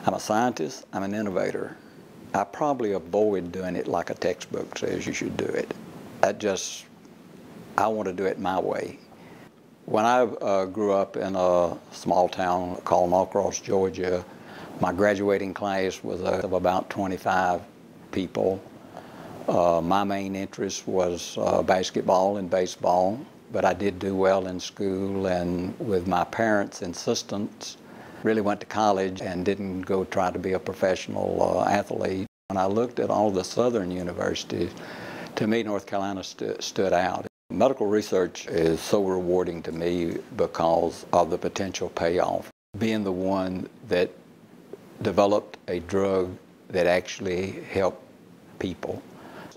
I'm a scientist, I'm an innovator. I probably avoid doing it like a textbook says you should do it. I want to do it my way. When I grew up in a small town called Norcross, Georgia, my graduating class was of about 25 people. My main interest was basketball and baseball, but I did do well in school, and with my parents' insistence, really went to college and didn't go try to be a professional athlete. When I looked at all the southern universities, to me North Carolina stood out. Medical research is so rewarding to me because of the potential payoff. Being the one that developed a drug that actually helped people.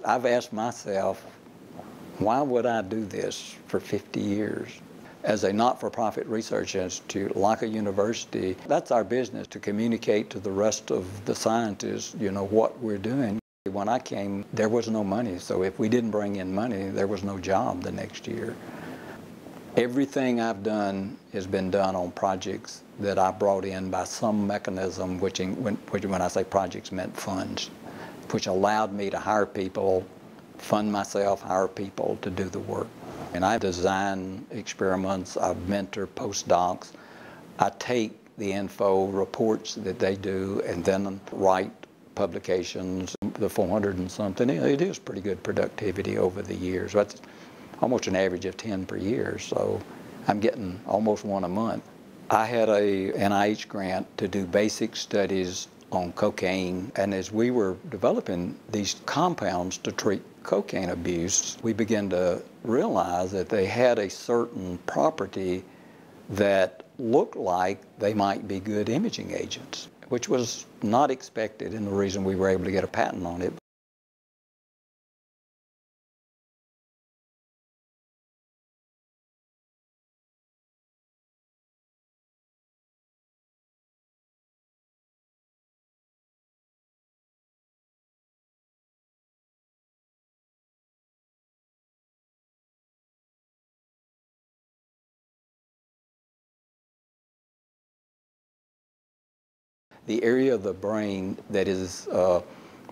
I've asked myself, why would I do this for 50 years? As a not-for-profit research institute, like a university, that's our business, to communicate to the rest of the scientists, what we're doing. When I came, there was no money, so if we didn't bring in money, there was no job the next year. Everything I've done has been done on projects that I brought in by some mechanism, which when I say projects meant funds, which allowed me to hire people, fund myself, hire people to do the work. And I design experiments, I mentor postdocs, I take the info reports that they do and then write publications, the 400 and something. It is pretty good productivity over the years. That's almost an average of 10 per year, so I'm getting almost one a month. I had a NIH grant to do basic studies on cocaine, and as we were developing these compounds to treat cocaine abuse, we began to realize that they had a certain property that looked like they might be good imaging agents, which was not expected, and the reason we were able to get a patent on it. The area of the brain that is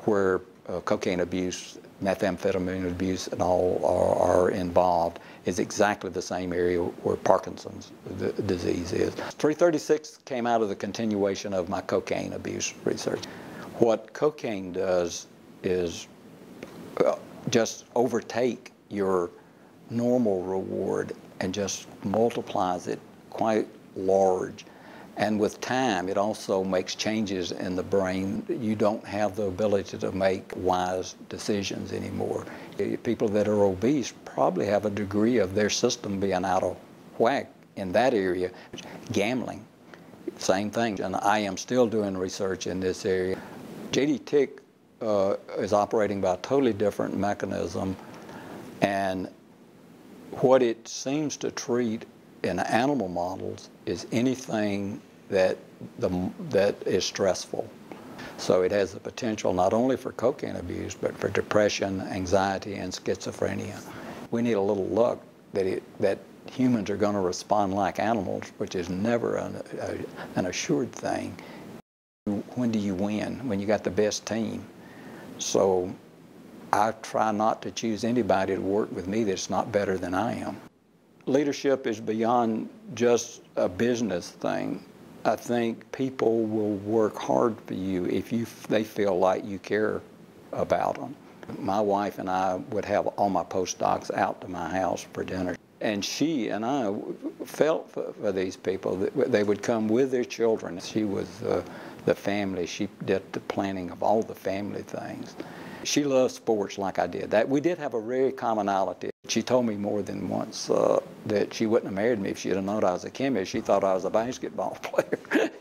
where cocaine abuse, methamphetamine abuse, and all are involved is exactly the same area where Parkinson's disease is. 336 came out of the continuation of my cocaine abuse research. What cocaine does is just overtake your normal reward and just multiplies it quite large. And with time, it also makes changes in the brain. You don't have the ability to make wise decisions anymore. People that are obese probably have a degree of their system being out of whack in that area. Gambling, same thing. And I am still doing research in this area. JD-TIC is operating by a totally different mechanism, and what it seems to treat in animal models is anything that is stressful. So it has the potential not only for cocaine abuse, but for depression, anxiety, and schizophrenia. We need a little luck that humans are going to respond like animals, which is never an assured thing. When do you win? When you got the best team. So I try not to choose anybody to work with me that's not better than I am. Leadership is beyond just a business thing. I think people will work hard for you if they feel like you care about them. My wife and I would have all my postdocs out to my house for dinner. And she and I felt for these people. They would come with their children. She was the family. She did the planning of all the family things. She loved sports like I did. We did have a very commonality. She told me more than once that she wouldn't have married me if she had known I was a chemist. She thought I was a basketball player.